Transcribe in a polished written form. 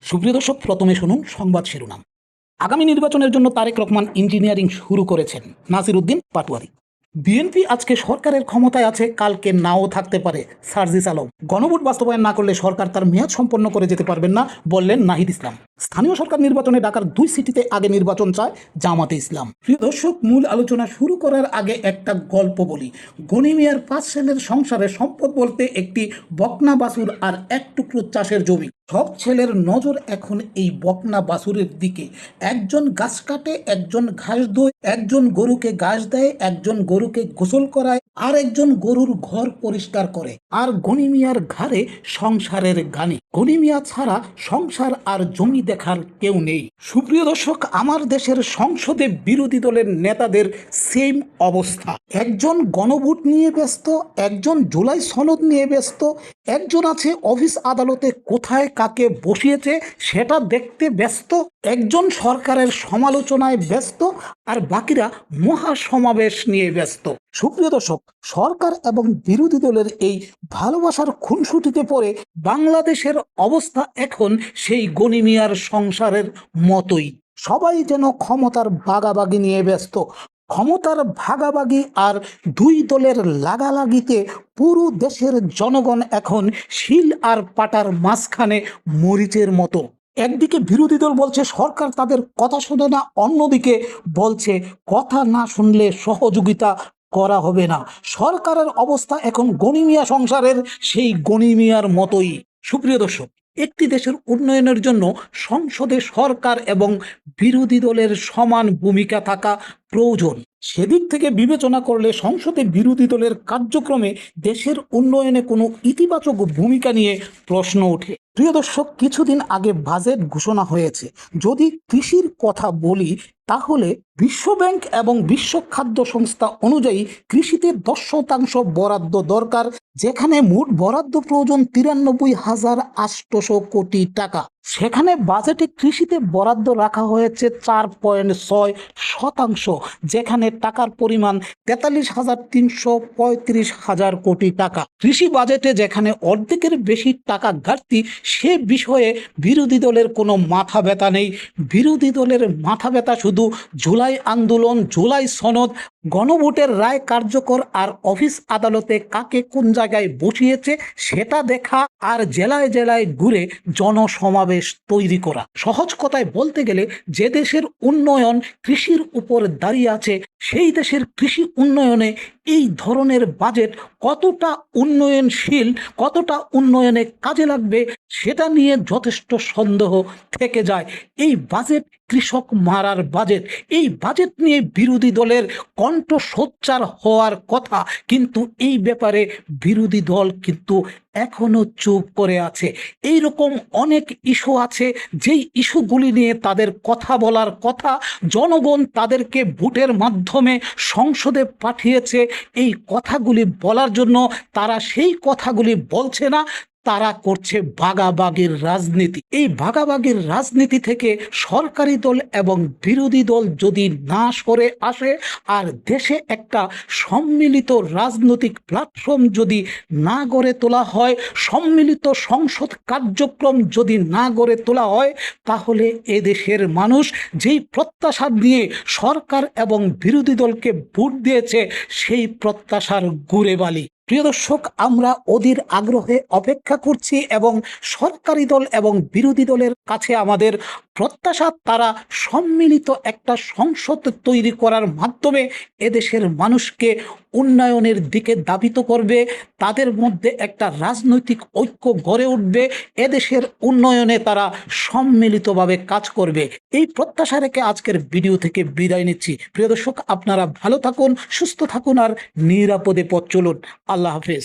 সুপ্রিয় দর্শক, প্রথমে শুনুন সংবাদ শিরোনাম। আগামী নির্বাচনের জন্য তারেক রহমান ইঞ্জিনিয়ারিং শুরু করেছেন, নাসির উদ্দিন পাটোয়ারি। বিএনপি আজকে সরকারের ক্ষমতায় আছে, কালকে নাও থাকতে পারে, সার্জিস আলম। গণভোট বাস্তবায়ন না করলে সরকার তার মেয়াদ সম্পন্ন করে যেতে পারবেন না, বললেন নাহিদ ইসলাম। স্থানীয় সরকার নির্বাচনে ঢাকার 2 সিটিতে আগে নির্বাচন চায় জামাতে ইসলাম। প্রিয় দর্শক, মূল আলোচনা শুরু করার আগে একটা গল্প বলি। গনি মিয়ার 5 ছেলের সংসারে সম্পদ বলতে একটি বকনা বাছুর আর এক টুকরো চাষের জমি। সব ছেলের নজর এখন এই বকনা বাছুরের দিকে। একজন গাছ কাটে, একজন ঘাস দোয়, একজন গরুকে ঘাস দেয়, একজন গরুকে গোসল করায়, আর একজন গরুর ঘর পরিষ্কার করে। আর গনি মিয়ার ঘাড়ে সংসারের গানি। গনি মিয়া ছাড়া সংসার আর জমি দেখার কেউ নেই। সুপ্রিয় দর্শক, আমার দেশের সংসদে বিরোধী দলের নেতাদের সেম অবস্থা। একজন গণভোট নিয়ে ব্যস্ত, একজন জুলাই সনদ নিয়ে ব্যস্ত, একজন আছে অফিস আদালতে কোথায় কাকে বসিয়েছে সেটা দেখতে ব্যস্ত, একজন সরকারের সমালোচনায় ব্যস্ত, আর বাকিরা মহাসমাবেশ নিয়ে ব্যস্ত। সুপ্রিয় দর্শক, সরকার এবং বিরোধী দলের এই ভালোবাসার খুনসুটিতে পড়ে বাংলাদেশের অবস্থা এখন সেই গনি মিয়ার সংসারের মতোই। সবাই যেন ক্ষমতার ভাগাভাগি নিয়ে ব্যস্ত। ক্ষমতার ভাগাভাগি আর দুই দলের লাগালাগিতে পুরো দেশের জনগণ এখন শিল আর পাটার মাঝখানে মরিচের মতো। একদিকে বিরোধী দল বলছে সরকার তাদের কথা শোনে না, অন্যদিকে বলছে কথা না শুনলে সহযোগিতা করা হবে না। সরকারের অবস্থা এখন গনি মিয়া সংসারের সেই গনি মিয়ার মতোই। সুপ্রিয় দর্শক, একটি দেশের উন্নয়নের জন্য সংসদে সরকার এবং বিরোধী দলের সমান ভূমিকা থাকা প্রয়োজন। সেদিক থেকে বিবেচনা করলে সংসদে বিরোধী দলের কার্যক্রমে দেশের উন্নয়নে কোনো ইতিবাচক ভূমিকা নিয়ে প্রশ্ন ওঠে। প্রিয় দর্শক, কিছুদিন আগে বাজেট ঘোষণা হয়েছে। যদি কৃষির কথা বলি তাহলে বিশ্বব্যাংক এবং বিশ্ব খাদ্য সংস্থা অনুযায়ী কৃষিতে 10% বরাদ্দ দরকার, যেখানে মোট বরাদ্দ প্রয়োজন 93,800 কোটি টাকা। সেখানে বাজেটে কৃষিতে বরাদ্দ রাখা হয়েছে 4.6%, যেখানে টাকার পরিমাণ 43,335 কোটি টাকা। কৃষি বাজেটে যেখানে অর্ধেকের বেশি টাকা ঘাটতি, সে বিষয়ে বিরোধী দলের কোনো মাথা ব্যথা নেই। বিরোধী দলের মাথা ব্যথা শুধু জুলাই আন্দোলন, জুলাই সনদ, গণভোটের রায় কার্যকর, আর অফিস আদালতে কাকে কোন জায়গায় বসিয়েছে সেটা দেখা, আর জেলায় জেলায় ঘুরে জনসমাবেশ তৈরি করা। সহজ কথায় বলতে গেলে, যে দেশের উন্নয়ন কৃষির উপর দাঁড়িয়ে আছে, সেই দেশের কৃষি উন্নয়নে এই ধরনের বাজেট কতটা উন্নয়নশীল, কতটা উন্নয়নে কাজে লাগবে সেটা নিয়ে যথেষ্ট সন্দেহ থেকে যায়। এই বাজেট কৃষক মারার বাজেট। এই বাজেট নিয়ে বিরোধী দলের কণ্ঠ সোচ্চার হওয়ার কথা, কিন্তু এই ব্যাপারে বিরোধী দল কিন্তু এখনো চুপ করে আছে। এই রকম অনেক ইস্যু আছে, যেই ইস্যুগুলি নিয়ে তাদের কথা বলার কথা। জনগণ তাদেরকে ভোটের মাধ্যমে সংসদে পাঠিয়েছে এই কথাগুলি বলার জন্য। তারা সেই কথাগুলি বলছে না, তারা করছে ভাগাভাগির রাজনীতি। এই ভাগাভাগির রাজনীতি থেকে সরকারি দল এবং বিরোধী দল যদি না সরে আসে, আর দেশে একটা সম্মিলিত রাজনৈতিক প্ল্যাটফর্ম যদি না গড়ে তোলা হয়, সম্মিলিত সংসদ কার্যক্রম যদি না গড়ে তোলা হয়, তাহলে এদেশের মানুষ যেই প্রত্যাশা নিয়ে সরকার এবং বিরোধী দলকে ভোট দিয়েছে, সেই প্রত্যাশার গুড়ে বালি। প্রিয় দর্শক, আমরা অধীর আগ্রহে অপেক্ষা করছি এবং সরকারি দল এবং বিরোধী দলের কাছে আমাদের প্রত্যাশা তারা সম্মিলিত একটা সংসদ তৈরি করার মাধ্যমে এদেশের মানুষকে উন্নয়নের দিকে ধাবিত করবে। তাদের মধ্যে একটা রাজনৈতিক ঐক্য গড়ে উঠবে। এদেশের উন্নয়নে তারা সম্মিলিতভাবে কাজ করবে। এই প্রত্যাশা রেখে আজকের ভিডিও থেকে বিদায় নিচ্ছি। প্রিয় দর্শক, আপনারা ভালো থাকুন, সুস্থ থাকুন, আর নিরাপদে পথ চলুন। আল্লাহ হাফেজ।